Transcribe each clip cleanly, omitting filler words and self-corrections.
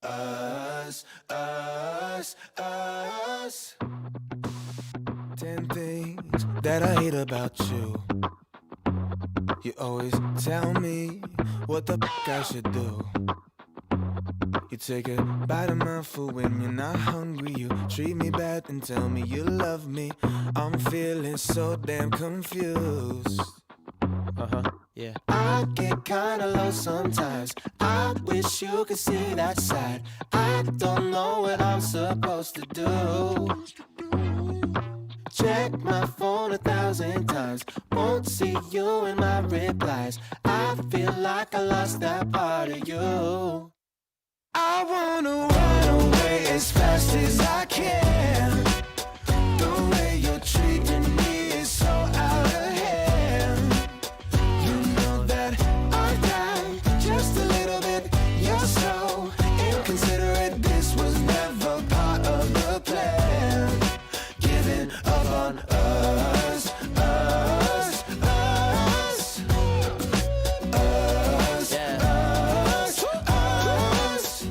Us. 10 things that I hate about you. You always tell me what the fuck I should do. You take a bite of my food when you're not hungry. You treat me bad and tell me you love me. I'm feeling so damn confused. Yeah. I get kinda low sometimes. I wish you could see that side. I don't know what I'm supposed to do. Check my phone 1,000 times. Won't see you in my replies. I feel like I lost that part of you. I wanna run away as fast as I can. The way you're treating me is so out of hand. You know that I died just a little bit. You're so inconsiderate. This was never part of the plan. Giving up on us, us, us, us, us, us.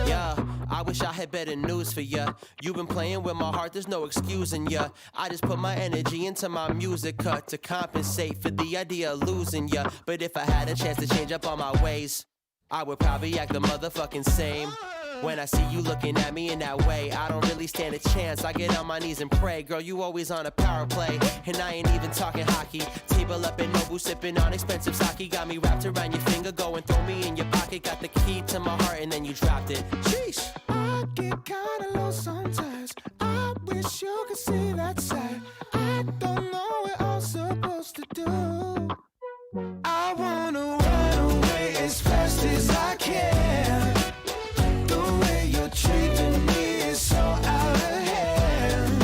Yeah, I wish I had better news for ya. You've been playing with my heart, there's no excusing ya. I just put my energy into my music cut to compensate for the idea of losing ya. But if I had a chance to change up all my ways, I would probably act the motherfucking same. When I see you looking at me in that way, I don't really stand a chance. I get on my knees and pray. Girl, you always on a power play, and I ain't even talking hockey. Table up in Nobu, sipping on expensive sake. Got me wrapped around your finger, go and throw me in your pocket. Got the key to my heart and then you dropped it. Sheesh. I get kinda low sometimes. I wish you could see that side. I don't know what I'm supposed to do. I wanna run away as fast as I can. The way you're treating me is so out of hand.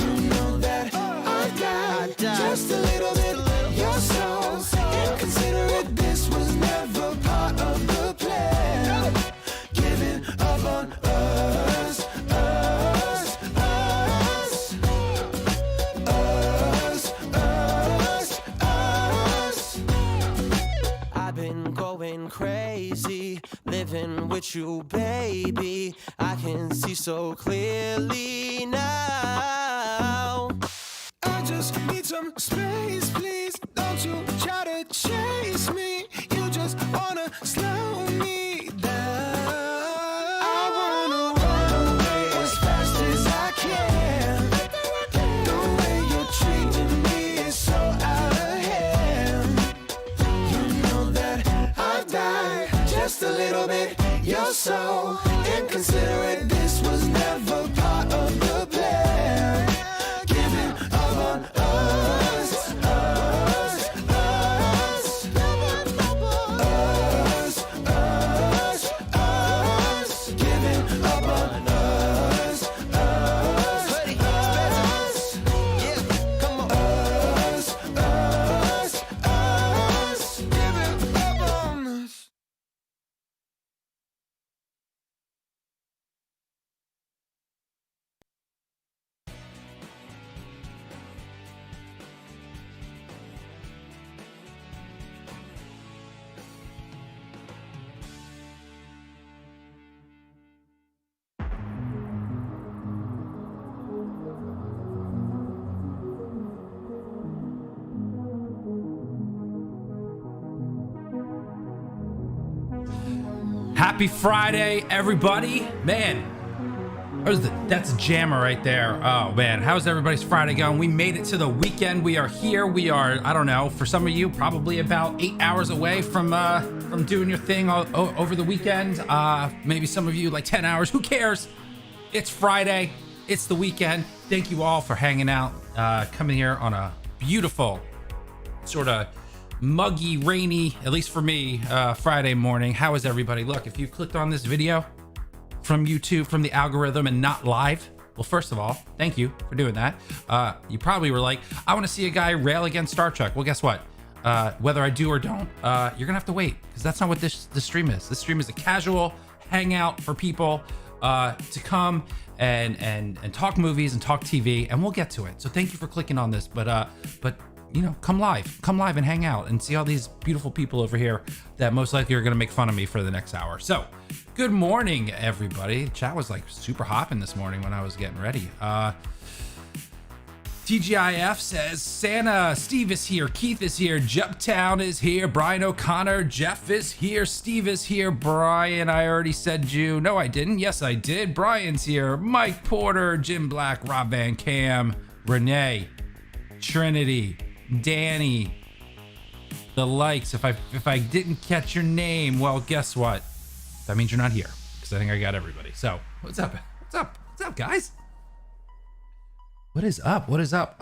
You know that I died just a little bit. You're so inconsiderate. This was never part of the plan. Giving up on us, us, us, us, us, us. I've been going crazy, living with you, baby. I can see so clearly now. I just need some space, please. Don't you try to chase me. You just wanna slow me down. I wanna run away as fast as I can. The way you're treating me is so out of hand. You know that I died just a little bit. You're so inconsiderate. This was never part of the plan. Giving up on us, us, us, us, us, us. Giving up on us, us, us, Yeah, come on. us, us, us. Giving up on us. Happy Friday, everybody. Man, that's a jammer right there. Oh, man. How's everybody's Friday going? We made it to the weekend. We are here. We are, I don't know, for some of you, probably about 8 hours away from doing your thing over the weekend. Maybe some of you like 10 hours. Who cares? It's Friday. It's the weekend. Thank you all for hanging out, coming here on a beautiful sort of muggy, rainy, at least for me, Friday morning. How is everybody? Look, if you clicked on this video from YouTube, from the algorithm and not live, well, first of all, thank you for doing that. You probably were like, I want to see a guy rail against Star Trek. Well, guess what? Whether I do or don't, you're gonna have to wait, because that's not what this stream is. This stream is a casual hangout for people to come and talk movies and talk TV, and we'll get to it. So thank you for clicking on this, but you know, come live and hang out and see all these beautiful people over here that most likely are going to make fun of me for the next hour. So Good morning, everybody. Chat was like super hopping this morning when I was getting ready. TGIF says, Santa, Steve is here, Keith is here, Juptown is here, Brian O'Connor, Jeff is here, Steve is here, Brian, I already said you. No, I didn't. Yes, I did. Brian's here, Mike Porter, Jim Black, Rob Van Cam, Renee, Trinity, Danny, the likes. If I didn't catch your name, well, guess what? That means you're not here, because I think I got everybody. So, what's up? What's up? What's up, guys? What is up? What is up?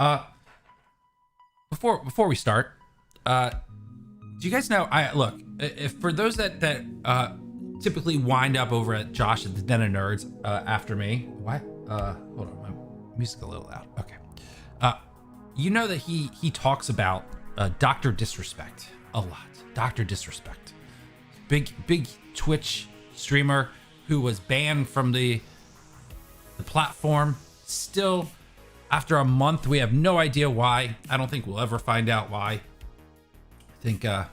Before we start, do you guys know? Look, if for those that typically wind up over at Josh at the Den of Nerds after me. What? Hold on, my music's a little loud. Okay. You know that he talks about Dr. Disrespect a lot. Dr. Disrespect, big Twitch streamer who was banned from the platform. Still, after a month, we have no idea why. I don't think we'll ever find out why. I think there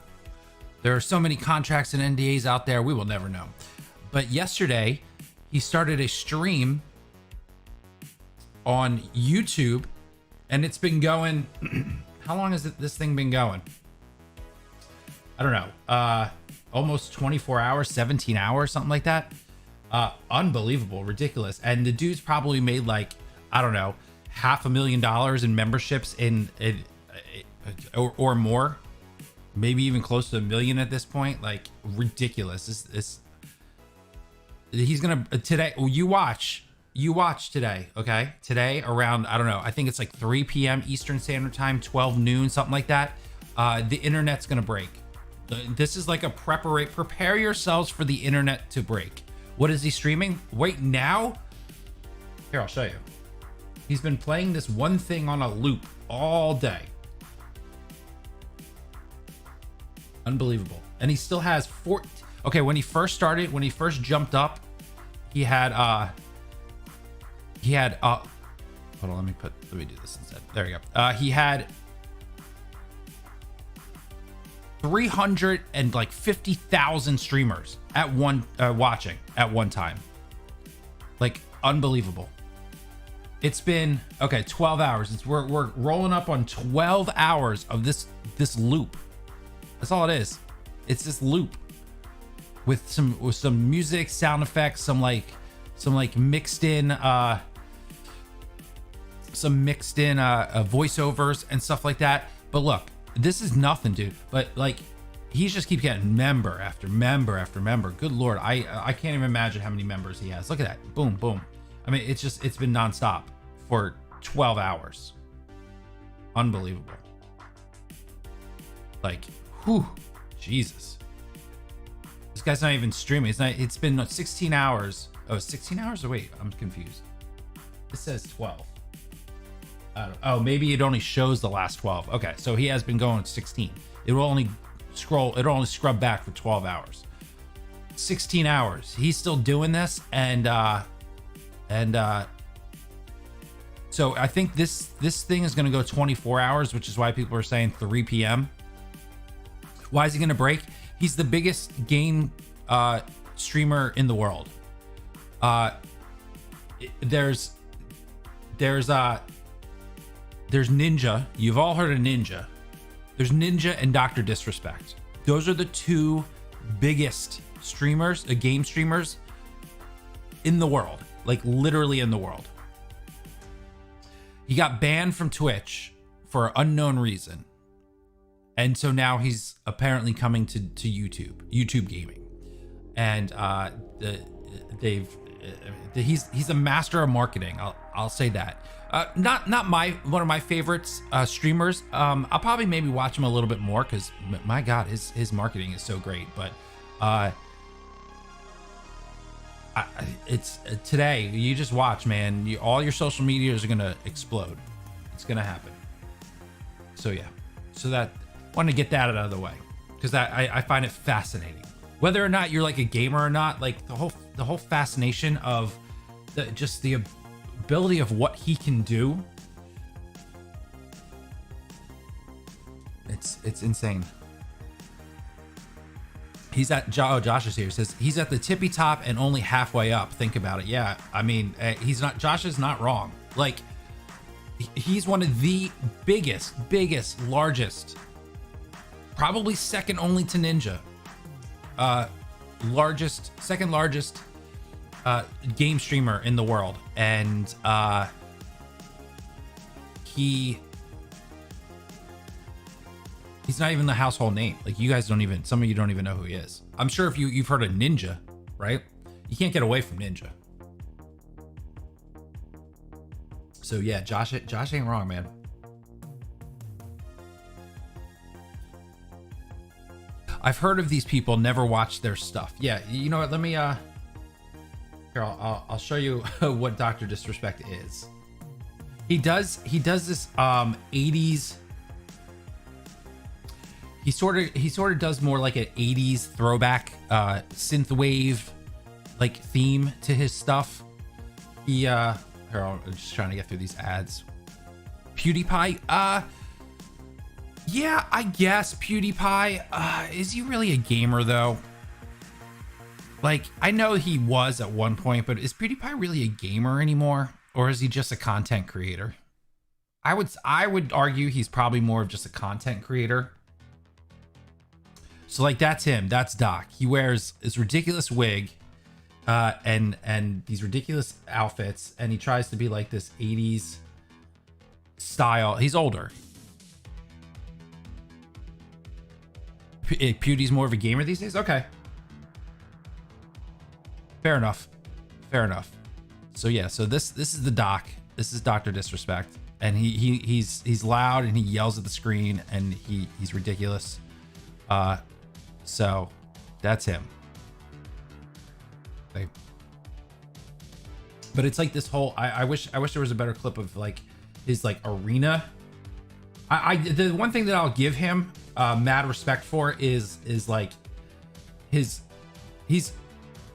are so many contracts and NDAs out there, we will never know. But yesterday, he started a stream on YouTube, and it's been going. How long has this thing been going? I don't know. Almost 24 hours, 17 hours, something like that. Unbelievable, ridiculous. And the dude's probably made like, I don't know, $500,000 in memberships or more, maybe even close to $1 million at this point. Like, ridiculous. He's gonna today. You watch today, okay? Today around, I don't know, I think it's like 3 p.m. Eastern Standard Time, 12 noon, something like that. The internet's gonna break. This is like a prepare yourselves for the internet to break. What is he streaming? Wait, now? Here, I'll show you. He's been playing this one thing on a loop all day. Unbelievable. And he still has okay, when he first jumped up, he had hold on, let me do this instead. There you go. He had 350,000 streamers at one watching at one time. Like, unbelievable. It's been 12 hours. We're rolling up on 12 hours of this loop. That's all it is. It's this loop with some music, sound effects, some mixed in voiceovers and stuff like that. But look, this is nothing, dude. But like, he just keeps getting member after member after member. Good Lord, I can't even imagine how many members he has. Look at that, boom, boom. I mean, it's been nonstop for 12 hours. Unbelievable. Like, whew, Jesus. This guy's not even streaming. It's been 16 hours. Oh, 16 hours? Oh, wait, I'm confused. It says 12. Maybe it only shows the last 12. Okay, so he has been going 16. It'll only scrub back for 12 hours. 16 hours. He's still doing this, and so I think this thing is going to go 24 hours, which is why people are saying 3 p.m. Why is he going to break? He's the biggest game streamer in the world. There's Ninja. You've all heard of Ninja. There's Ninja and Dr. Disrespect. Those are the two biggest streamers, game streamers in the world. Like, literally in the world. He got banned from Twitch for an unknown reason. And so now he's apparently coming to YouTube gaming. And he's a master of marketing. I'll say that. Not one of my favorites streamers. I'll probably maybe watch him a little bit more because my God, his marketing is so great. But it's today. You just watch, man. All your social medias are gonna explode. It's gonna happen. So yeah. So that want to get that out of the way because I find it fascinating. Whether or not you're like a gamer or not, like the whole fascination of the ability of what he can do. It's insane. He's at Josh is here. He says he's at the tippy top and only halfway up. Think about it. Yeah, I mean, he's not. Josh is not wrong. Like, he's one of the biggest, largest, probably second only to Ninja, second largest game streamer in the world, and he's not even the household name. Like, you guys don't even, some of you don't even know who he is. I'm sure if you've heard of Ninja, right? You can't get away from Ninja. So yeah, Josh ain't wrong, man. I've heard of these people, never watched their stuff. Yeah, you know what? Let me here, I'll show you what Dr. Disrespect is. He does this 80s. He sort of does more like an 80s throwback synthwave like theme to his stuff. He here, I'm just trying to get through these ads. PewDiePie, yeah, I guess PewDiePie. Is he really a gamer though? Like, I know he was at one point, but is PewDiePie really a gamer anymore, or is he just a content creator? I would argue he's probably more of just a content creator. So like, that's him. That's Doc. He wears this ridiculous wig, and these ridiculous outfits, and he tries to be like this 80s style. He's older. PewDie's more of a gamer these days. Okay, fair enough. So yeah, so this is the Doc. This is Dr. Disrespect, and he's loud and he yells at the screen, and he's ridiculous. So that's him. Okay. But it's like this whole, I wish there was a better clip of like his like arena. The one thing that I'll give him mad respect for is like he's,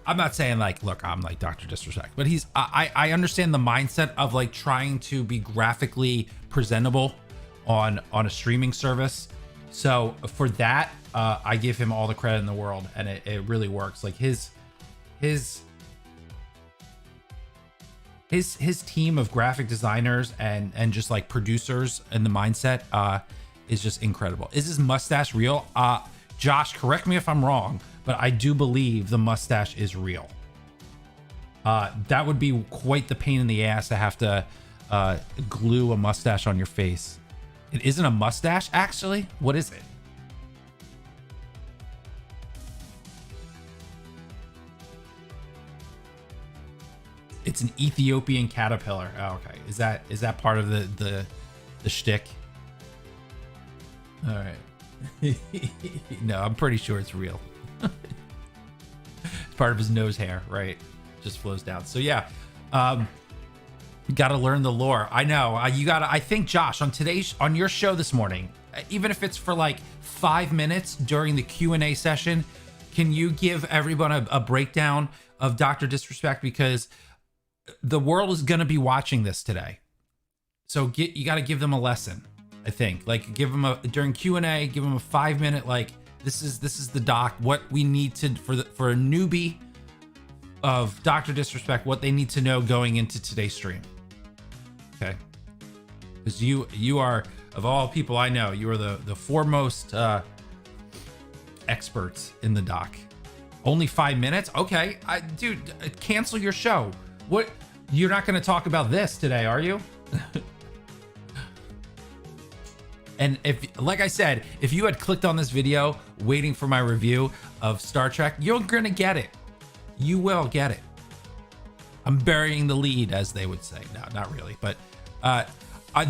I'm not saying like, look, I'm like Dr. Disrespect, but I understand the mindset of like trying to be graphically presentable on a streaming service. So for that, I give him all the credit in the world, and it really works. Like his team of graphic designers and just like producers and the mindset is just incredible. Is his mustache real? Josh, correct me if I'm wrong, but I do believe the mustache is real. That would be quite the pain in the ass to have to glue a mustache on your face. It isn't a mustache, actually. What is it? It's an Ethiopian caterpillar. Oh, okay. Is that part of the shtick? All right. No, I'm pretty sure it's real. It's part of his nose hair, right? Just flows down. So yeah, you got to learn the lore. I know. I think Josh, on your show this morning, even if it's for like 5 minutes during the Q&A session, can you give everyone a breakdown of Dr. Disrespect, because the world is going to be watching this today. So you got to give them a lesson. I think, like, give them during Q&A, give them a 5 minute, like, this is the Doc, what we need to, for a newbie of Dr. Disrespect, what they need to know going into today's stream. Okay. Because you are, of all people I know, you are the foremost experts in the Doc. Only 5 minutes? Okay. Dude, cancel your show. What? You're not going to talk about this today, are you? And if, like I said, if you had clicked on this video waiting for my review of Star Trek, you're going to get it. You will get it. I'm burying the lead, as they would say. No, not really. But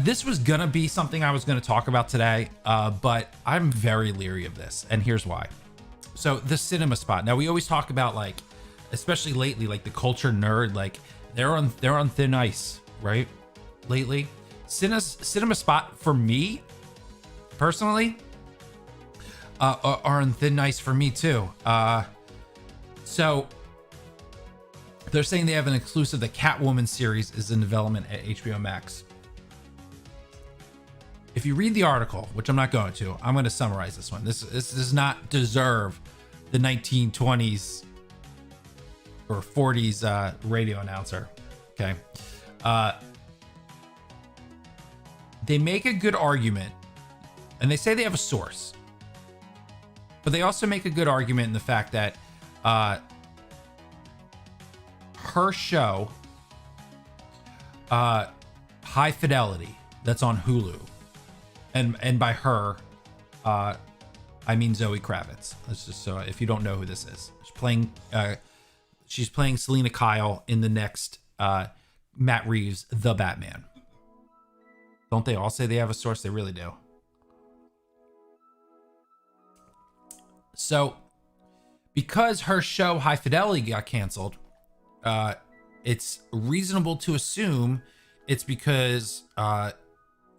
this was going to be something I was going to talk about today, but I'm very leery of this. And here's why. So the cinema spot. Now, we always talk about, like, especially lately, like the culture nerd, like they're on thin ice, right? Lately, cinema spot for me personally are on thin ice for me too. So they're saying they have an exclusive. The Catwoman series is in development at HBO Max. If you read the article, which I'm not going to, I'm going to summarize this one. This does not deserve the 1920s or 40s radio announcer. Okay. They make a good argument, and they say they have a source, but they also make a good argument in the fact that her show, High Fidelity, that's on Hulu, and by her, I mean Zoe Kravitz. That's just so if you don't know who this is, she's playing Selena Kyle in the next Matt Reeves' The Batman. Don't they all say they have a source? They really do. So, because her show High Fidelity got canceled, it's reasonable to assume it's because, well,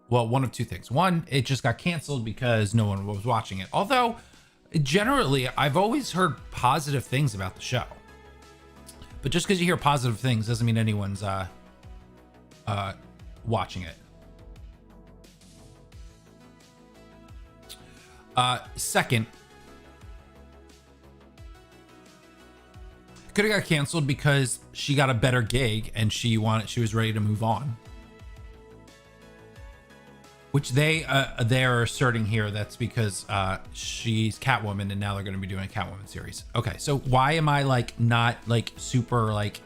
one of two things. One, it just got canceled because no one was watching it. Although, generally, I've always heard positive things about the show. But just because you hear positive things doesn't mean anyone's watching it. Second, could have got canceled because she got a better gig and she was ready to move on. Which they're asserting here that's because she's Catwoman and now they're going to be doing a Catwoman series. Okay, so why am I like not like super like,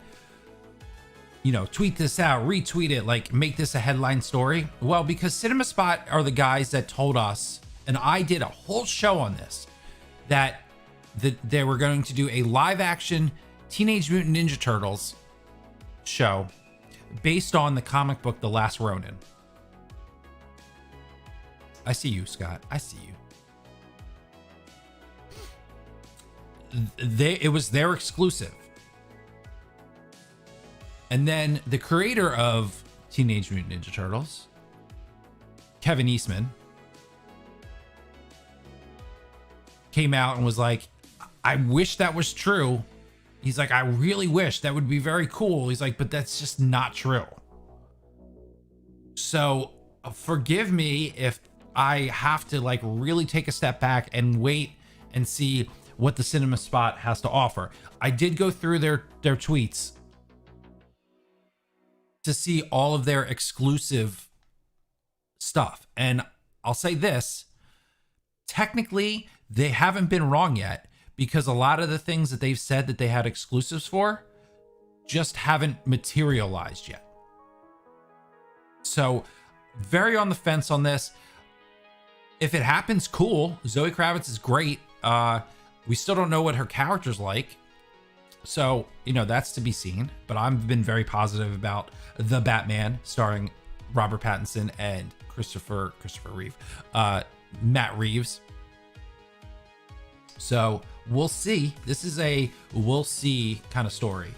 you know, tweet this out, retweet it, like make this a headline story? Well, because Cinema Spot are the guys that told us, and I did a whole show on this, that they were going to do a live action Teenage Mutant Ninja Turtles show based on the comic book The Last Ronin. I see you, Scott. I see you. It was their exclusive. And then the creator of Teenage Mutant Ninja Turtles, Kevin Eastman, came out and was like, I wish that was true. He's like, I really wish that would be very cool. He's like, but that's just not true. So forgive me if I have to like really take a step back and wait and see what the Cinema Spot has to offer. I did go through their tweets to see all of their exclusive stuff. And I'll say this, technically they haven't been wrong yet, because a lot of the things that they've said that they had exclusives for just haven't materialized yet. So very on the fence on this. If it happens, cool. Zoe Kravitz is great. We still don't know what her character's like. So, you know, that's to be seen. But I've been very positive about The Batman starring Robert Pattinson and Christopher Reeve, Matt Reeves. So we'll see. This is a we'll see kind of story.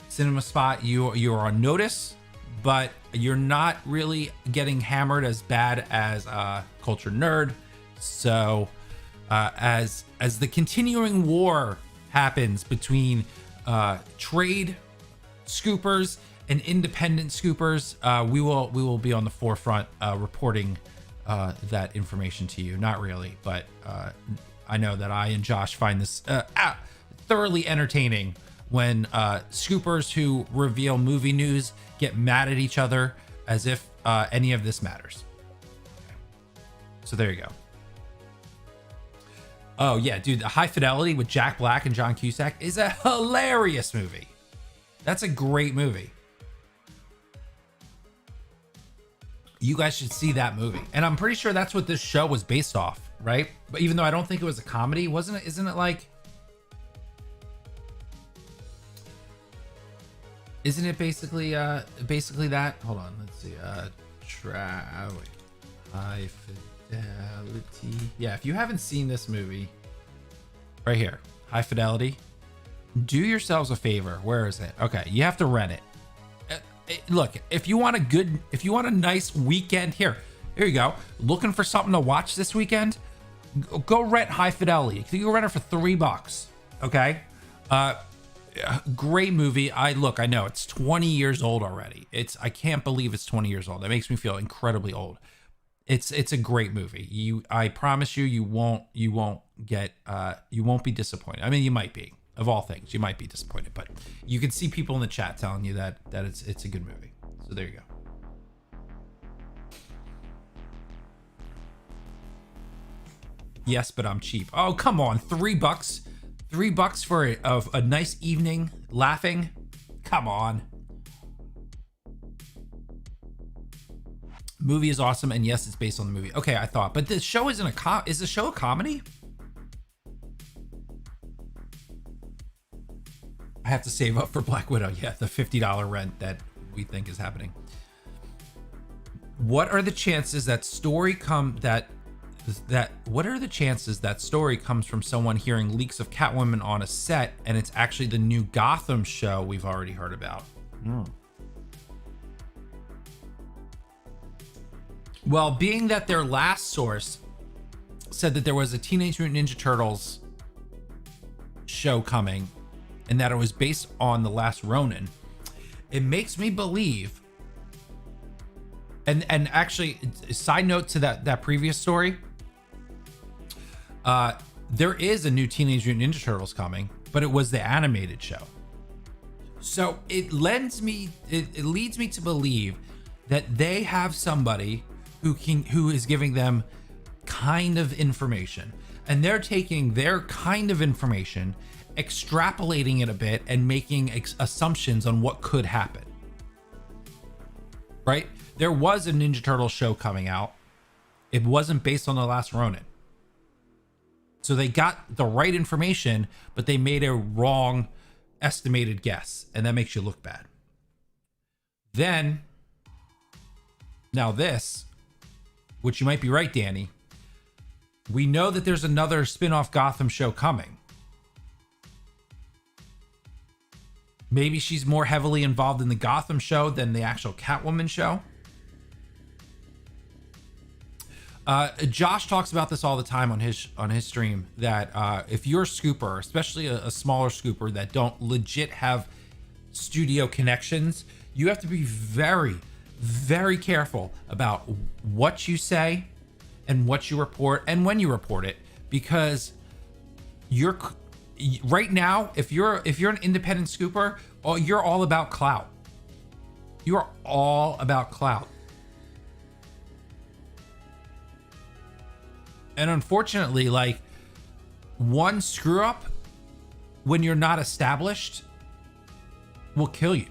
Cinema Spot, you are on notice, but you're not really getting hammered as bad as Culture Nerd. So as the continuing war happens between trade scoopers and independent scoopers, we will be on the forefront reporting that information to you. Not really, but I know that I and Josh find this thoroughly entertaining when scoopers who reveal movie news get mad at each other as if any of this matters. So there you go. Oh yeah, dude, High Fidelity with Jack Black and John Cusack is a hilarious movie. That's a great movie. You guys should see that movie. And I'm pretty sure that's what this show was based off, right? But even though I don't think it was a comedy, wasn't it? Isn't it like... Isn't it basically that? Hold on, let's see. High Fidelity. Yeah, if you haven't seen this movie, right here, High Fidelity, do yourselves a favor. Where is it? Okay, you have to rent it. Look, if you want a nice weekend, here you go. Looking for something to watch this weekend? Go rent High Fidelity. You can rent it for $3. Okay. Great movie. I know it's 20 years old already. I can't believe it's 20 years old. That makes me feel incredibly old. It's a great movie. I promise you won't be disappointed. I mean, you might be, of all things, you might be disappointed, but you can see people in the chat telling you that it's a good movie. So there you go. Yes, but I'm cheap. Oh, come on. $3. $3 for a nice evening laughing. Come on. Movie is awesome, and yes, it's based on the movie. Okay, I thought, but the show isn't is the show a comedy? I have to save up for Black Widow. Yeah, the $50 rent that we think is happening. What are the chances that story comes from someone hearing leaks of Catwoman on a set and it's actually the new Gotham show we've already heard about? Well, being that their last source said that there was a Teenage Mutant Ninja Turtles show coming and that it was based on The Last Ronin, it makes me believe, and actually, side note to that previous story, there is a new Teenage Mutant Ninja Turtles coming, but it was the animated show. So it leads me to believe that they have somebody who is giving them kind of information, and they're taking their kind of information, extrapolating it a bit, and making assumptions on what could happen. Right? There was a Ninja Turtle show coming out. It wasn't based on The Last Ronin. So they got the right information, but they made a wrong estimated guess, and that makes you look bad. Then, now this, which you might be right, Danny, we know that there's another spin-off Gotham show coming. Maybe she's more heavily involved in the Gotham show than the actual Catwoman show. Josh talks about this all the time on his stream, that if you're a scooper, especially a smaller scooper that don't legit have studio connections, you have to be very, very careful about what you say and what you report and when you report it, because you're right now, if you're an independent scooper, you're all about clout. You're all about clout. And unfortunately, like, one screw up when you're not established will kill you.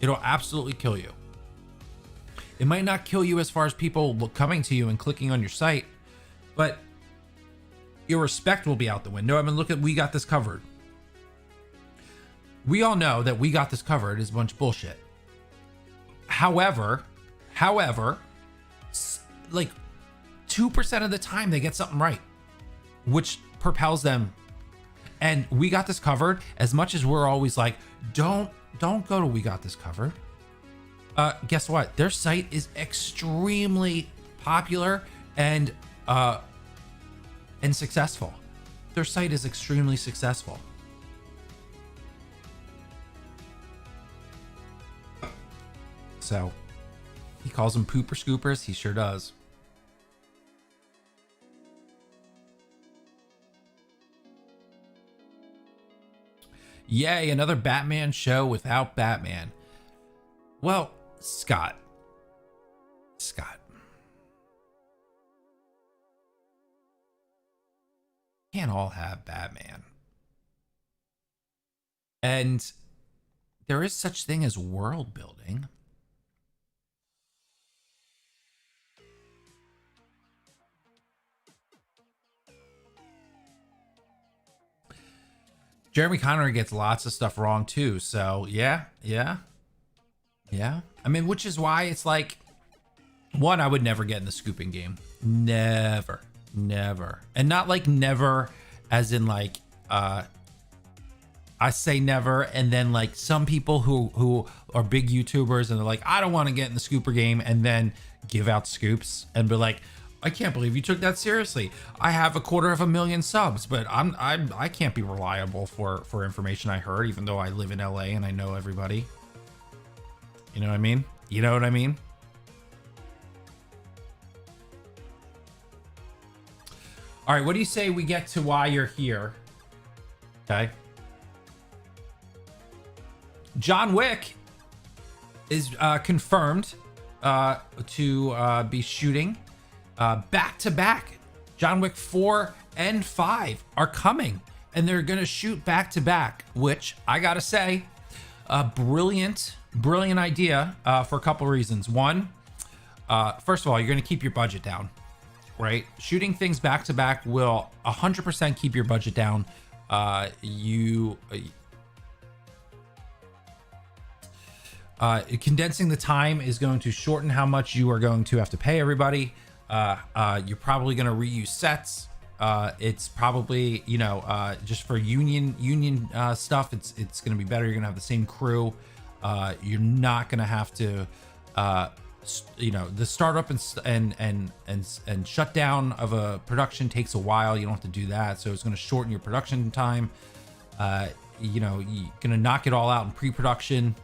It'll absolutely kill you. It might not kill you as far as people coming to you and clicking on your site, but your respect will be out the window. I mean, look at We Got This Covered. We all know that We Got This Covered is a bunch of bullshit. However, like 2% of the time they get something right, which propels them. And We Got This Covered, as much as we're always like, don't go to We Got This Covered. Guess what? Their site is extremely popular and successful. Their site is extremely successful. So he calls them pooper scoopers. He sure does. Yay, another Batman show without Batman. Well, Scott. Can't all have Batman. And there is such thing as world building. Jeremy Connery gets lots of stuff wrong too. So yeah. I mean, which is why it's like, one, I would never get in the scooping game. Never. And not like never as in like, I say never, and then like some people who are big YouTubers and they're like, I don't want to get in the scooper game, and then give out scoops and be like, I can't believe you took that seriously. I have 250,000 subs, but I can't be reliable for information I heard, even though I live in LA and I know everybody. You know what I mean? All right, what do you say we get to why you're here? Okay. John Wick is confirmed to be shooting back to back. John Wick 4 and 5 are coming, and they're gonna shoot back to back, which I gotta say, a brilliant idea for a couple reasons. One, first of all, you're gonna keep your budget down, right? Shooting things back to back will 100% keep your budget down. Condensing the time is going to shorten how much you are going to have to pay everybody. You're probably going to reuse sets. It's probably, just for union stuff, it's going to be better. You're going to have the same crew. You're not going to have to, the startup and shutdown of a production takes a while. You don't have to do that. So it's going to shorten your production time. You're going to knock it all out in pre-production.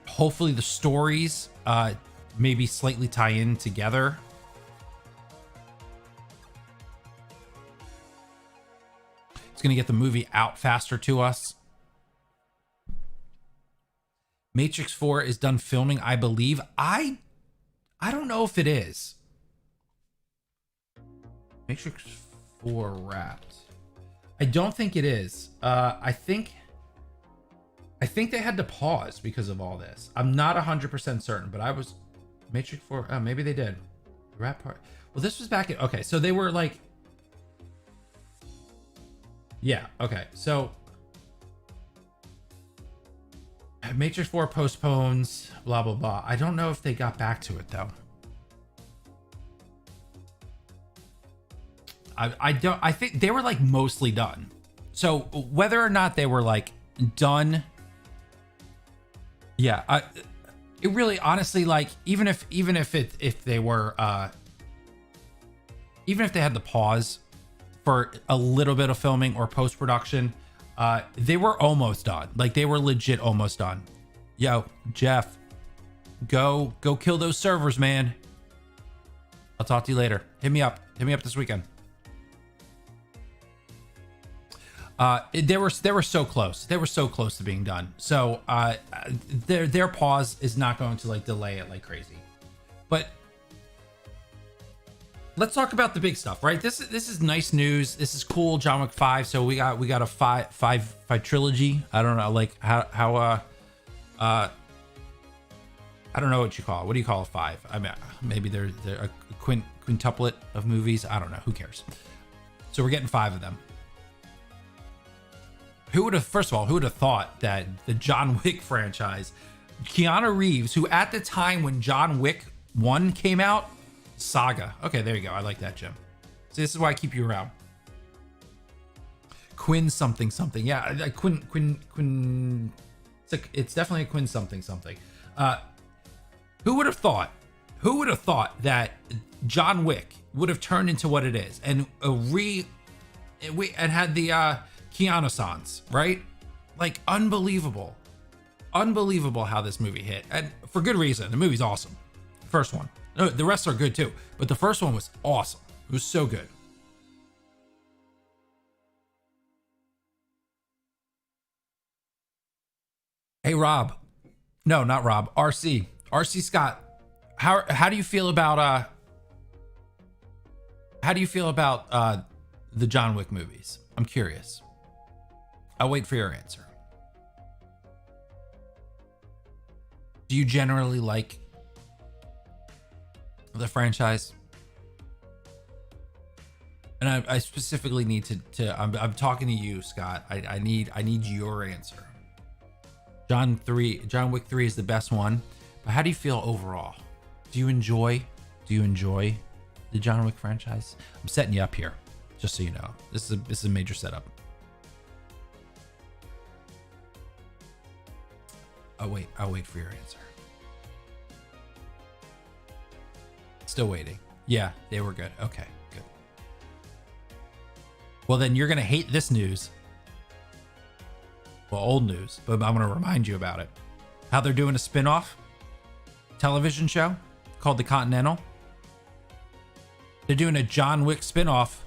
Hopefully the stories maybe slightly tie in together. It's going to get the movie out faster to us. Matrix 4 is done filming, I believe. I don't know if it is. Matrix 4 wrapped. I don't think it is. I think they had to pause because of all this. I'm not 100% certain, but I was Matrix 4. Oh, maybe they did. The rap part. Well, this was back in. Okay, so they were like. Yeah. Okay. So Matrix 4 postpones. Blah blah blah. I don't know if they got back to it though. I don't. I think they were like mostly done. So whether or not they were like done. Yeah, it really, honestly, like even if they were, even if they had to pause for a little bit of filming or post production, they were almost done. Like they were legit almost done. Yo, Jeff, go kill those servers, man. I'll talk to you later. Hit me up this weekend. They were so close. They were so close to being done. So their pause is not going to like delay it like crazy. But let's talk about the big stuff, right? This is nice news. This is cool. John Wick 5. So we got a five trilogy. I don't know, like how I don't know what you call it. What do you call a 5? I mean, maybe they're a quintuplet of movies. I don't know. Who cares? So we're getting 5 of them. First of all, who would have thought that the John Wick franchise, Keanu Reeves, who at the time when John Wick 1 came out, saga. Okay, there you go. I like that, Jim. See, this is why I keep you around. Quinn something. Yeah, Quinn. It's definitely a Quinn something. Who would have thought? Who would have thought that John Wick would have turned into what it is and had the Keanu-sans, right? Like unbelievable how this movie hit, and for good reason. The movie's awesome. First one. No, the rest are good too, but the first one was awesome. It was so good. Hey Rob, no, not Rob. RC Scott. How do you feel about the John Wick movies? I'm curious. I'll wait for your answer. Do you generally like the franchise? And I specifically need to I'm talking to you, Scott. I need your answer. John Wick 3 is the best one, but how do you feel overall? Do you enjoy the John Wick franchise? I'm setting you up here, just so you know. This is a major setup. I'll wait for your answer. Still waiting. Yeah, they were good. Okay, good. Well, then you're gonna hate this news. Well, old news, but I'm gonna remind you about it. How they're doing a spin-off television show called The Continental. They're doing a John Wick spin-off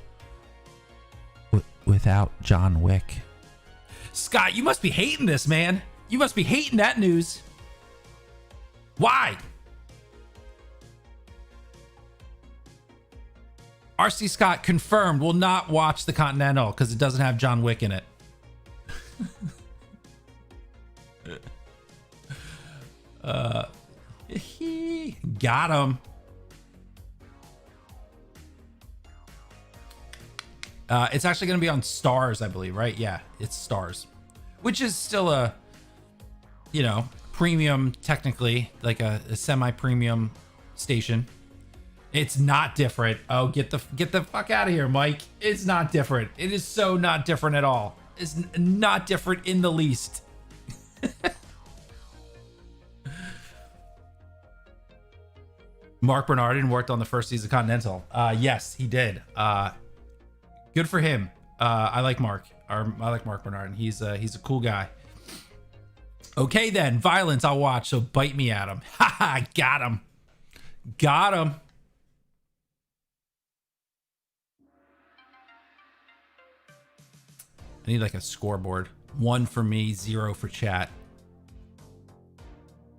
without John Wick. Scott, you must be hating this, man. You must be hating that news. Why? RC Scott confirmed will not watch the Continental because it doesn't have John Wick in it. Got him. It's actually going to be on Stars, I believe, right? Yeah, it's Stars, which is still a, you know, premium, technically, like a semi-premium station. It's not different. Oh, get the fuck out of here, Mike. It's not different. It is so not different at all. It's not different in the least. Mark Bernardin worked on the first season of Continental. Yes, he did. Good for him. I like Mark. I like Mark Bernardin. He's a cool guy. Okay then, violence I'll watch. So bite me, Adam. Haha, got him. Got him. I need like a scoreboard. 1 for me, 0 for chat.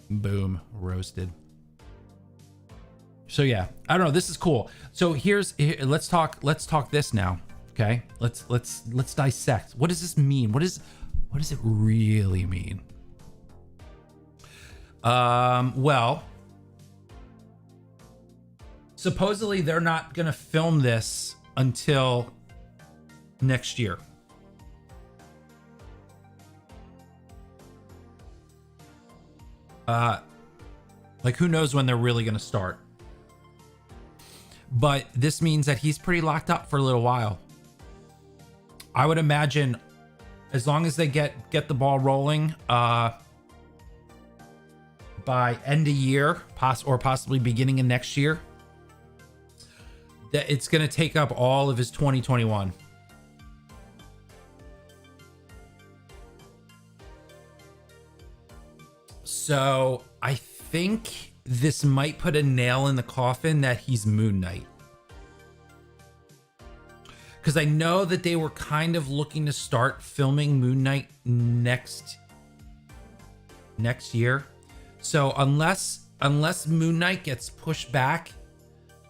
Boom, roasted. So yeah, I don't know. This is cool. So let's talk this now. Okay, let's dissect. What does this mean? What does it really mean? Well, supposedly they're not gonna film this until next year. Like who knows when they're really gonna start. But this means that he's pretty locked up for a little while. I would imagine as long as they get the ball rolling by end of year, or possibly beginning of next year, that it's going to take up all of his 2021. So I think this might put a nail in the coffin that he's Moon Knight. Because I know that they were kind of looking to start filming Moon Knight next year. So unless Moon Knight gets pushed back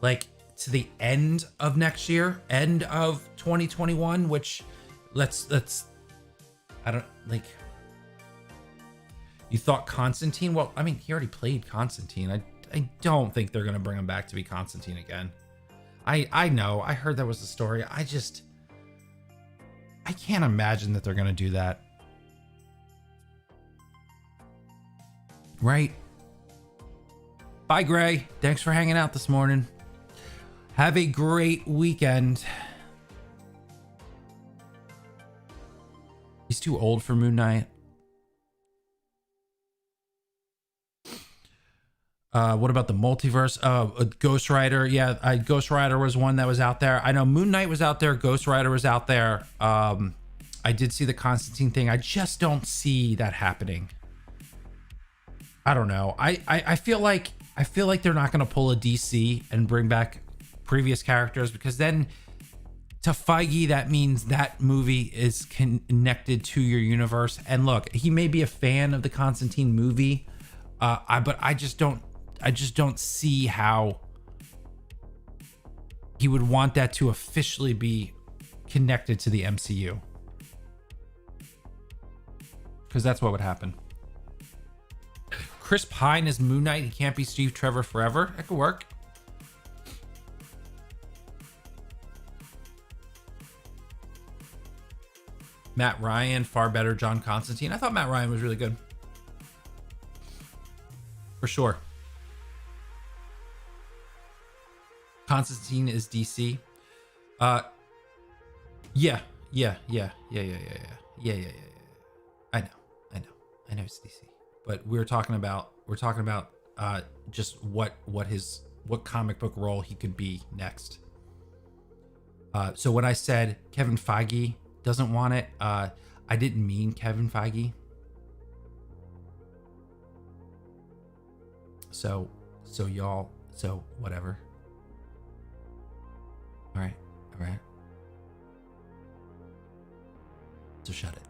like to the end of next year, end of 2021, which I don't like. You thought Constantine? Well, I mean, he already played Constantine. I don't think they're going to bring him back to be Constantine again. I know. I heard that was the story. I can't imagine that they're going to do that. Right? Bye, Gray. Thanks for hanging out this morning. Have a great weekend. He's too old for Moon Knight. What about the multiverse? Ghost Rider. Yeah, Ghost Rider was one that was out there. I know Moon Knight was out there. Ghost Rider was out there. I did see the Constantine thing. I just don't see that happening. I don't know. I feel like they're not going to pull a DC and bring back previous characters, because then to Feige that means that movie is connected to your universe. And look, he may be a fan of the Constantine movie, but I just don't see how he would want that to officially be connected to the MCU. Because that's what would happen. Chris Pine is Moon Knight. He can't be Steve Trevor forever. That could work. Matt Ryan, far better John Constantine. I thought Matt Ryan was really good. For sure. Constantine is DC. Yeah. I know it's DC. But we're talking about just what comic book role he could be next. So when I said Kevin Feige doesn't want it, I didn't mean Kevin Feige. So y'all, so whatever. All right. to shut it.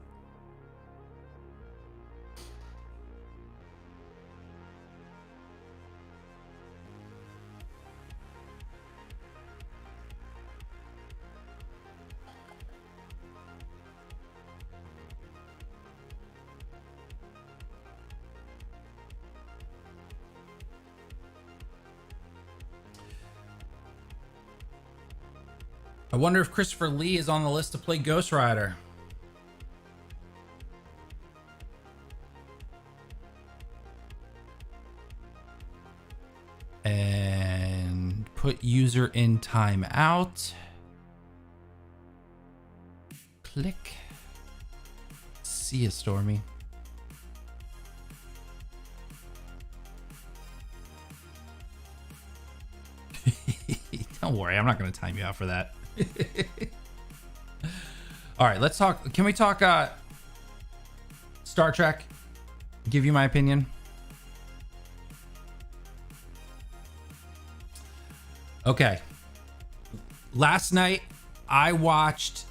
I wonder if Christopher Lee is on the list to play Ghost Rider. And put user in timeout. Click. See ya, Stormy. Don't worry, I'm not going to time you out for that. All right, let's talk. Can we talk Star Trek? Give you my opinion. Okay. Last night I watched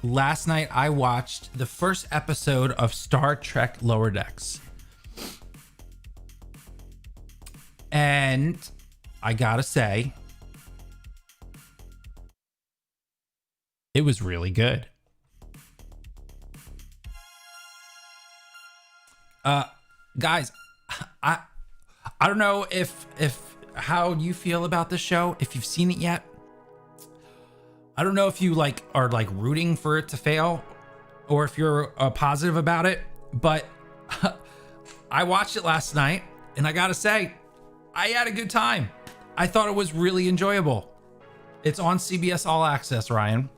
the first episode of Star Trek Lower Decks. And I gotta say, it was really good. Guys, I don't know if how you feel about the show, if you've seen it yet. I don't know if you are rooting for it to fail or if you're positive about it, but I watched it last night and I gotta say, I had a good time. I thought it was really enjoyable. It's on CBS All Access, Ryan.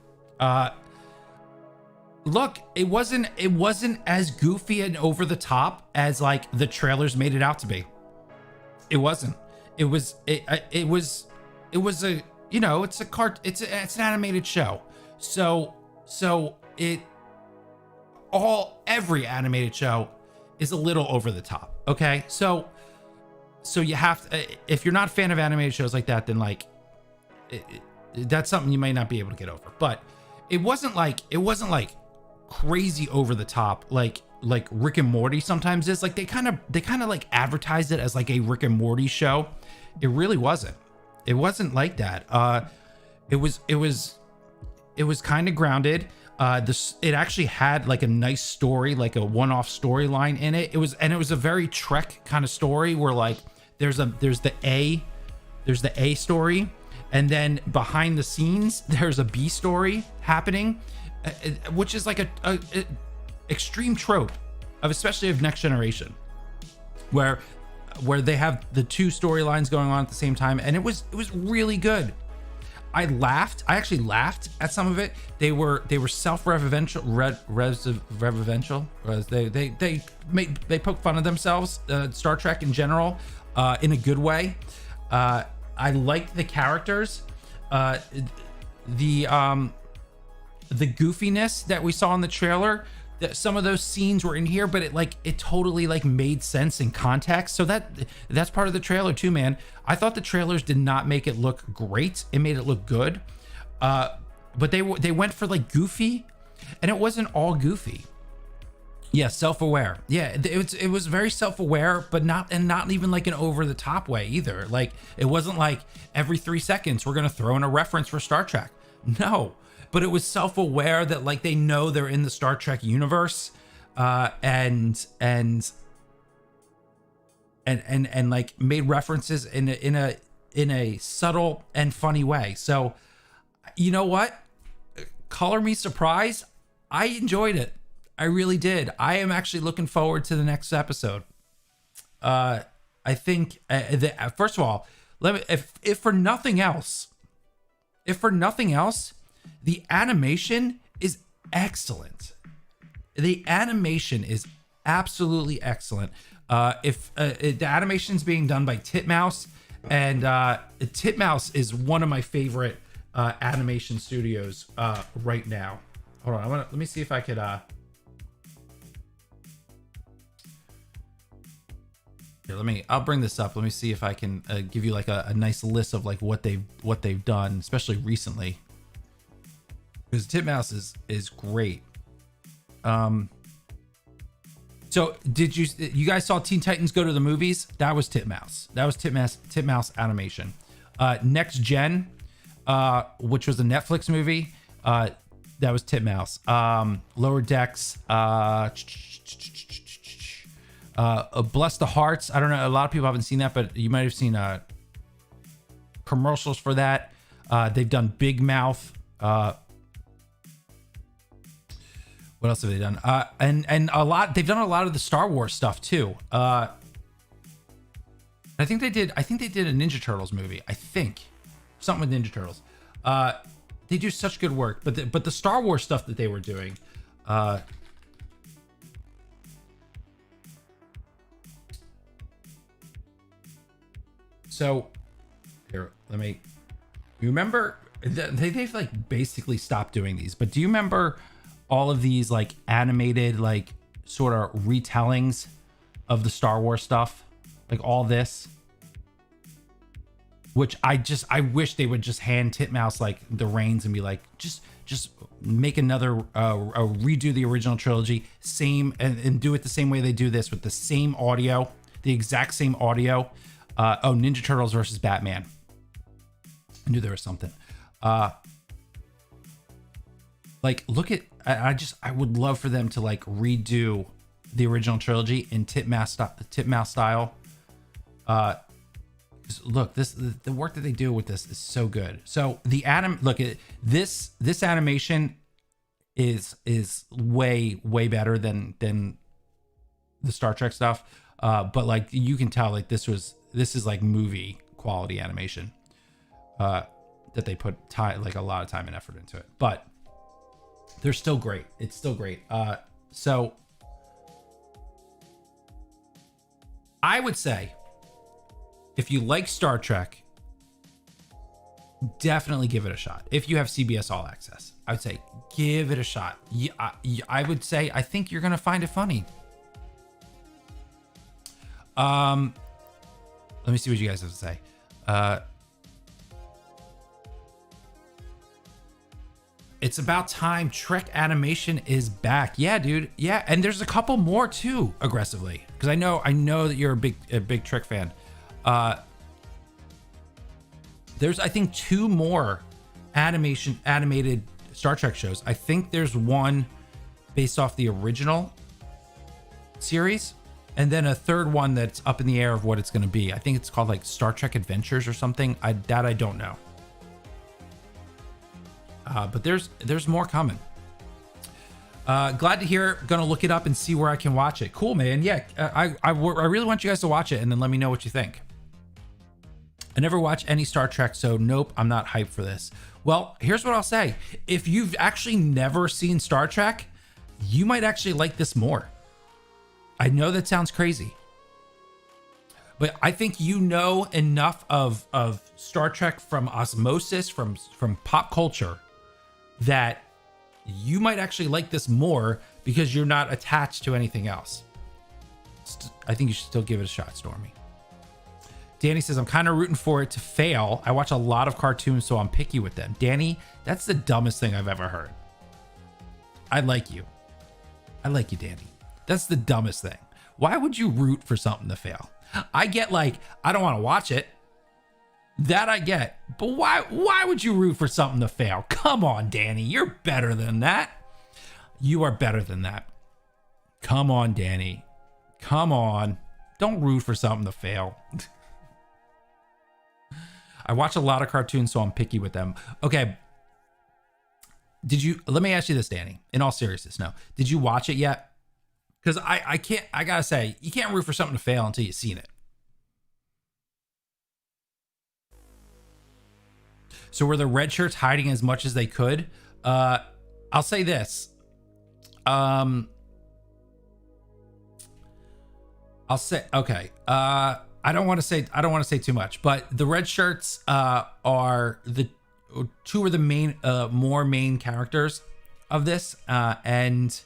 Look, it wasn't as goofy and over the top as the trailers made it out to be. It wasn't. It was a, it's an animated show. So every animated show is a little over the top. Okay. So you have to, if you're not a fan of animated shows like that, then that's something you may not be able to get over. But it wasn't crazy over the top like Rick and Morty sometimes is. They kind of advertised it as a Rick and Morty show. It really wasn't. It wasn't like that. It was kind of grounded. It actually had a nice story, a one-off storyline in it. It was a very Trek kind of story where there's the A story, and then behind the scenes there's a B story happening, which is a extreme trope of, especially of Next Generation, where they have the two storylines going on at the same time, and it was really good. I actually laughed at some of it. They were self-referential. They poke fun of themselves, Star Trek in general, in a good way. I liked the characters, the goofiness that we saw in the trailer. Some of those scenes were in here, but it totally made sense in context. So that's part of the trailer too, man. I thought the trailers did not make it look great. It made it look good. But they went for goofy, and it wasn't all goofy. Yeah, self-aware. Yeah, it was very self-aware, but not even an over the top way either. It wasn't every 3 seconds we're gonna throw in a reference for Star Trek. No. But it was self-aware that they know they're in the Star Trek universe, and made references in a subtle and funny way. So, you know what? Color me surprised. I enjoyed it. I really did. I am actually looking forward to the next episode. I think first of all, if for nothing else, the animation is excellent. The animation is absolutely excellent. The animation's being done by Titmouse, and Titmouse is one of my favorite animation studios right now. Hold on, let me see if I could. Here, I'll bring this up. Let me see if I can give you a nice list of what they've done, especially recently. because Titmouse is great. So you guys saw Teen Titans Go to the movies? That was Titmouse. That was Titmouse animation. Next Gen, which was a Netflix movie, that was Titmouse. Lower Decks, Bless the Hearts. I don't know. A lot of people haven't seen that, but you might have seen commercials for that. They've done Big Mouth. What else have they done? And a lot. They've done a lot of the Star Wars stuff too. I think they did a Ninja Turtles movie. I think something with Ninja Turtles. They do such good work. But the Star Wars stuff that they were doing. So here, let me. You remember they've like basically stopped doing these. But do you remember all of these like animated like sort of retellings of the Star Wars stuff, like all this, which I wish they would just hand Titmouse like the reins and be like, just make another redo the original trilogy, same and do it the same way they do this with the same audio, the exact same audio. Ninja Turtles versus Batman. I knew there was something. Like look at, I would love for them to like redo the original trilogy in Titmouse style. Look, the work that they do with this is so good. So the look at this animation is way better than the Star Trek stuff. But like you can tell like this is like movie quality animation that they put like a lot of time and effort into it. But they're still great. It's still great. So I would say if you like Star Trek, definitely give it a shot. If you have CBS All Access, I would say give it a shot. I would say I think you're gonna find it funny. Let me see what you guys have to say. It's about time Trek animation is back. Yeah, dude. Yeah, and there's a couple more too, aggressively, because I know that you're a big Trek fan. There's I think 2 more animated Star Trek shows. I think there's one based off the original series, and then a third one that's up in the air of what it's going to be. I think it's called like Star Trek Adventures or something. I don't know. But there's more coming. Glad to hear. Gonna look it up and see where I can watch it. Cool, man. Yeah, I really want you guys to watch it and then let me know what you think. I never watch any Star Trek, so nope, I'm not hyped for this. Well, here's what I'll say. If you've actually never seen Star Trek, you might actually like this more. I know that sounds crazy, but I think you know enough of Star Trek from osmosis, from pop culture, that you might actually like this more because you're not attached to anything else. I think you should still give it a shot, Stormy. Danny says, I'm kind of rooting for it to fail. I watch a lot of cartoons, so I'm picky with them. Danny, that's the dumbest thing I've ever heard. I like you, Danny. That's the dumbest thing. Why would you root for something to fail? I get like, I don't want to watch it. That I get. But why would you root for something to fail? Come on, Danny. You're better than that. You are better than that. Come on, Danny. Come on. Don't root for something to fail. I watch a lot of cartoons, so I'm picky with them. Okay. Let me ask you this, Danny. In all seriousness, no. Did you watch it yet? Because I gotta say, you can't root for something to fail until you've seen it. So were the red shirts hiding as much as they could? I'll say this. I'll say, okay. I don't want to say too much, but the red shirts are the 2 of the main, more main characters of this, and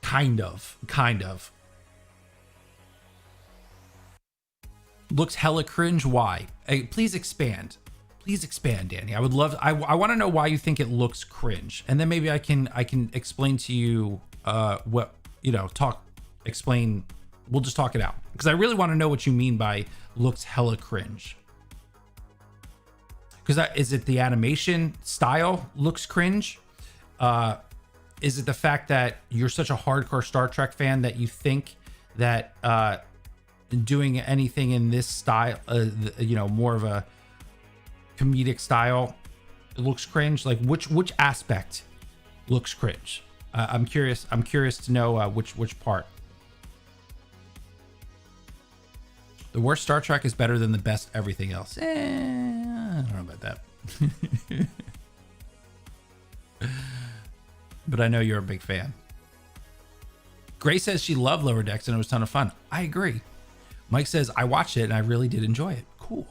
kind of looks hella cringe. Why? Please expand please expand, Danny. I would love. I want to know why you think it looks cringe, and then maybe I can explain to you what explain. We'll just talk it out because I really want to know what you mean by looks hella cringe. Because is it the animation style looks cringe? Is it the fact that you're such a hardcore Star Trek fan that you think that doing anything in this style, more of a comedic style, it looks cringe? Like which aspect looks cringe? I'm curious to know which part. The worst Star Trek is better than the best everything else. I don't know about that. But I know you're a big fan. Grace says she loved Lower Decks and it was a ton of fun. I agree. Mike says, I watched it and I really did enjoy it. Cool.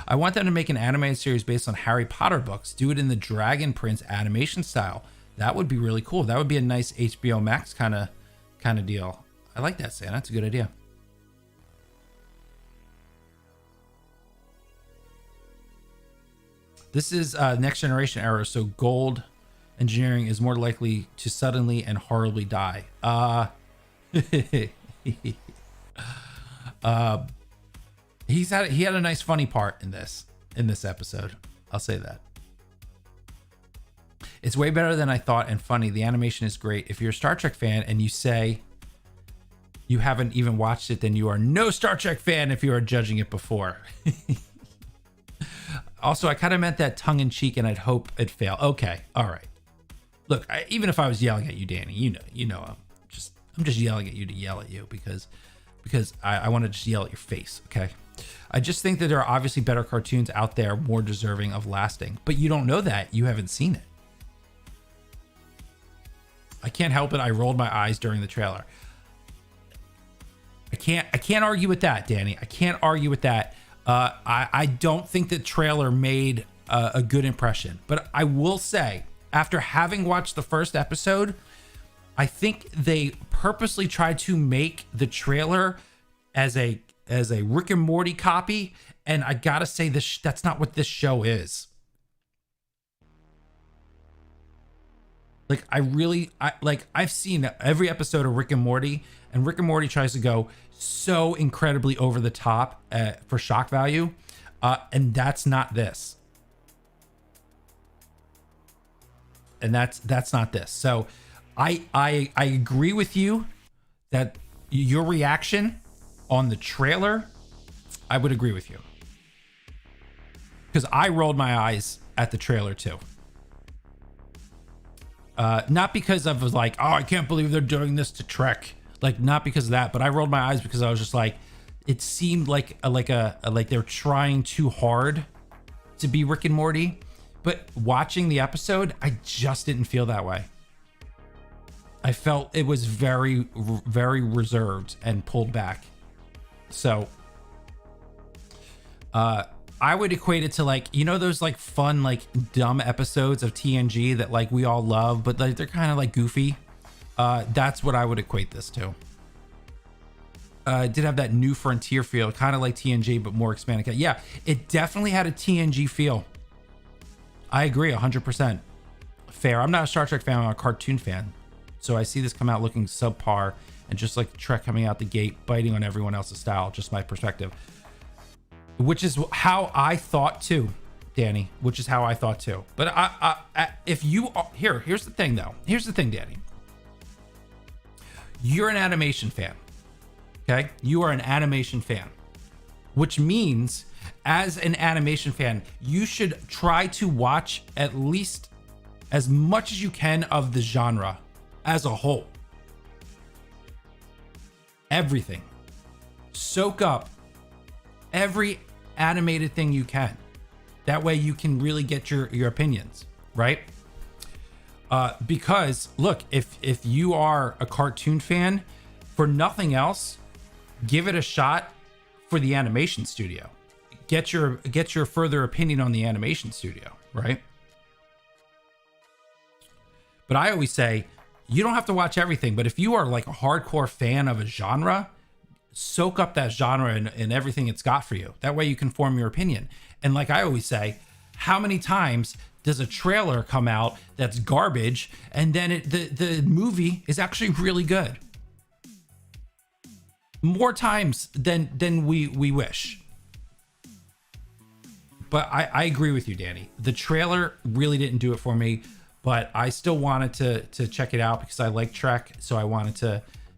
I want them to make an animated series based on Harry Potter books. Do it in the Dragon Prince animation style. That would be really cool. That would be a nice HBO Max kind of deal. I like that, Santa. That's a good idea. This is next generation era, so gold engineering is more likely to suddenly and horribly die. He had a nice funny part in this episode. I'll say that. It's way better than I thought and funny. The animation is great. If you're a Star Trek fan and you say you haven't even watched it, then you are no Star Trek fan if you are judging it before. Also, I kind of meant that tongue in cheek, and I'd hope it fail. Okay, all right. Look, even if I was yelling at you, Danny, you know, I'm just yelling at you to yell at you because I want to just yell at your face. Okay. I just think that there are obviously better cartoons out there, more deserving of lasting, but you don't know that. You haven't seen it. I can't help it. I rolled my eyes during the trailer. I can't argue with that, Danny. I can't argue with that. I don't think the trailer made a good impression, but I will say, after having watched the first episode, I think they purposely tried to make the trailer as a Rick and Morty copy, and I gotta say that's not what this show is. Like I've seen every episode of Rick and Morty, and Rick and Morty tries to go so incredibly over the top for shock value, and that's not this. And that's not this. So I agree with you that your reaction on the trailer, I would agree with you, because I rolled my eyes at the trailer too. Not because I was like, oh, I can't believe they're doing this to Trek. Like, not because of that, but I rolled my eyes because I was just like, it seemed like they're trying too hard to be Rick and Morty. But watching the episode, I just didn't feel that way. I felt it was very, very reserved and pulled back. So, I would equate it to, like, you know, those like fun, like dumb episodes of TNG that like we all love, but like they're kind of like goofy. That's what I would equate this to. It did have that new frontier feel, kind of like TNG, but more expanded. Yeah, it definitely had a TNG feel. I agree 100%. Fair. I'm not a Star Trek fan, I'm a cartoon fan. So I see this come out looking subpar, and just like Trek coming out the gate, biting on everyone else's style, just my perspective. Which is how I thought too, Danny, which is how I thought too. But if you are, here's the thing though. Here's the thing, Danny. You're an animation fan. Okay? You are an animation fan, which means as an animation fan, you should try to watch at least as much as you can of the genre as a whole. Everything. Soak up every animated thing you can. That way you can really get your opinions, right? Because look, if you are a cartoon fan, for nothing else, give it a shot for the animation studio. Get your further opinion on the animation studio, right? But I always say, you don't have to watch everything, but if you are like a hardcore fan of a genre, soak up that genre and everything it's got for you. That way you can form your opinion. And like I always say, How many times does a trailer come out that's garbage and then the movie is actually really good? More times than we wish. But I agree with you, Danny. The trailer really didn't do it for me, but I still wanted to check it out because I like Trek, so I wanted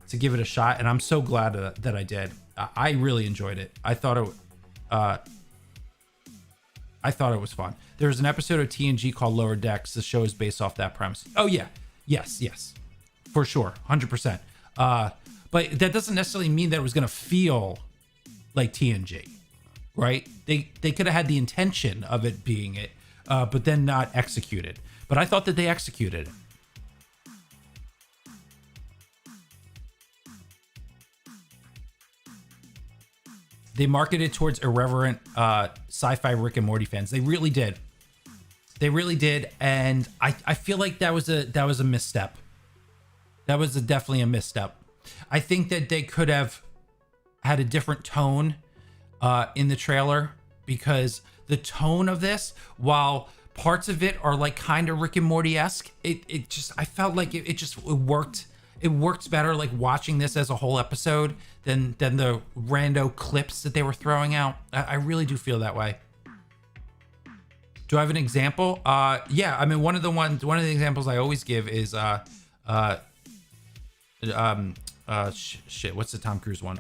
to give it a shot, and I'm so glad that I did. I really enjoyed it. I thought it was fun. There's an episode of TNG called Lower Decks. The show is based off that premise. Oh yeah, yes, for sure, 100%. But that doesn't necessarily mean that it was gonna feel like TNG, right? They could have had the intention of it being it, but then not executed. But I thought that they executed it. They marketed towards irreverent sci-fi Rick and Morty fans. They really did. And I feel like that was a misstep. That was definitely a misstep. I think that they could have had a different tone in the trailer, because the tone of this, while parts of it are like kind of Rick and Morty-esque, it just, I felt like it worked. It works better like watching this as a whole episode than the rando clips that they were throwing out. I really do feel that way. Do I have an example? Yeah, I mean, one of the examples I always give is what's the Tom Cruise one?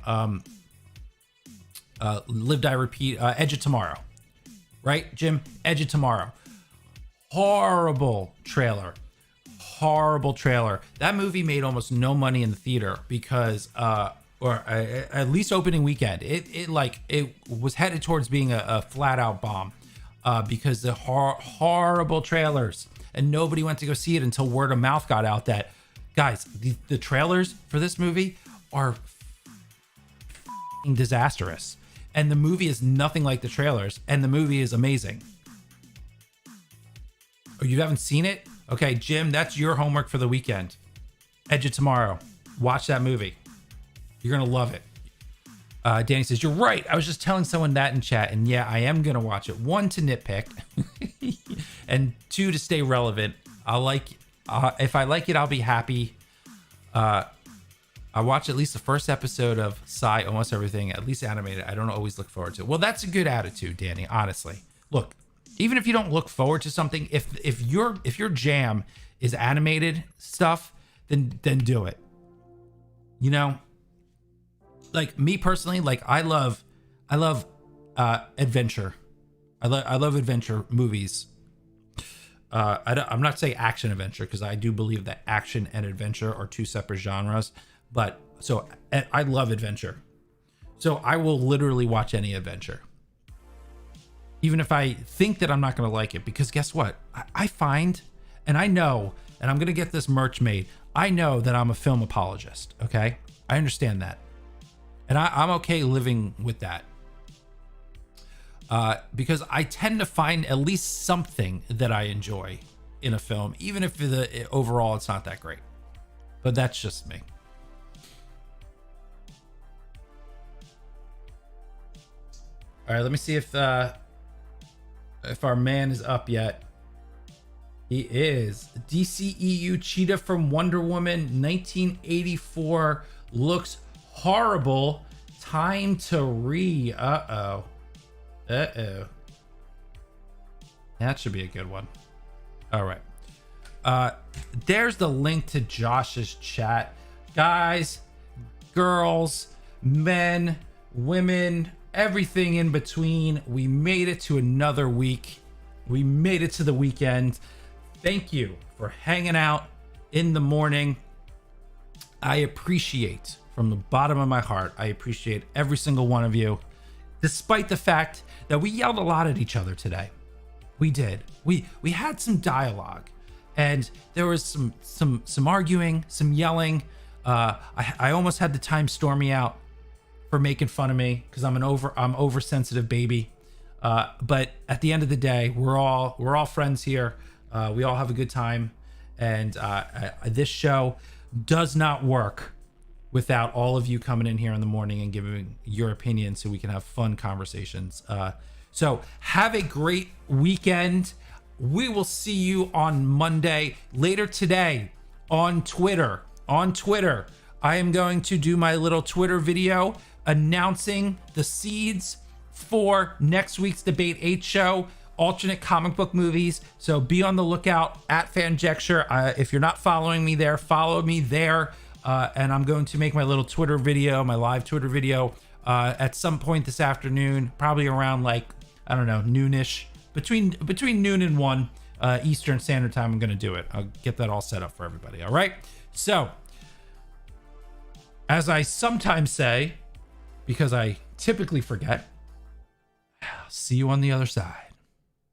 Live, Die, Repeat, Edge of Tomorrow. Right, Jim? Edge of Tomorrow. Horrible trailer. That movie made almost no money in the theater because or at least opening weekend, it was headed towards being a flat out bomb because the horrible trailers, and nobody went to go see it until word of mouth got out that, guys, the trailers for this movie are disastrous, and the movie is nothing like the trailers, and the movie is amazing. Oh, you haven't seen it? Okay, Jim, that's your homework for the weekend. Edge of Tomorrow. Watch that movie. You're going to love it. Danny says, you're right. I was just telling someone that in chat, and yeah, I am going to watch it. 1, to nitpick, and 2, to stay relevant. If I like it, I'll be happy. I watch at least the first episode of almost everything, at least animated. I don't always look forward to it. Well, that's a good attitude, Danny, honestly. Look, even if you don't look forward to something, if your jam is animated stuff, then do it. You know, like me personally, like I love adventure. I love adventure movies. I'm not saying action adventure, because I do believe that action and adventure are two separate genres. But so I love adventure. So I will literally watch any adventure, even if I think that I'm not going to like it, because guess what? I find, and I know, and I'm going to get this merch made. I know that I'm a film apologist. Okay. I understand that. And I'm okay living with that. Because I tend to find at least something that I enjoy in a film, even if overall it's not that great. But that's just me. All right, let me see if our man is up yet. He is. DCEU Cheetah from Wonder Woman 1984 looks horrible. Time to Uh-oh. That should be a good one. All right. There's the link to Josh's chat. Guys, girls, men, women, everything in between. We made it to another week. We made it to the weekend. Thank you for hanging out in the morning. I appreciate, from the bottom of my heart, I appreciate every single one of you. Despite the fact that we yelled a lot at each other today. We did. We had some dialogue, and there was some arguing, some yelling. I almost had the time Stormy out for making fun of me because I'm oversensitive baby. But at the end of the day, we're all friends here. We all have a good time, and this show does not work without all of you coming in here in the morning and giving your opinion so we can have fun conversations. So have a great weekend. We will see you on Monday. Later today on Twitter. I am going to do my little Twitter video announcing the seeds for next week's Debate 8 show, alternate comic book movies. So be on the lookout at Fanjecture. If you're not following me there, follow me there. And I'm going to make my little Twitter video, my live Twitter video at some point this afternoon, probably around like, I don't know, noonish, between noon and 1 Eastern Standard Time. I'm going to do it. I'll get that all set up for everybody. All right. So as I sometimes say, because I typically forget, see you on the other side.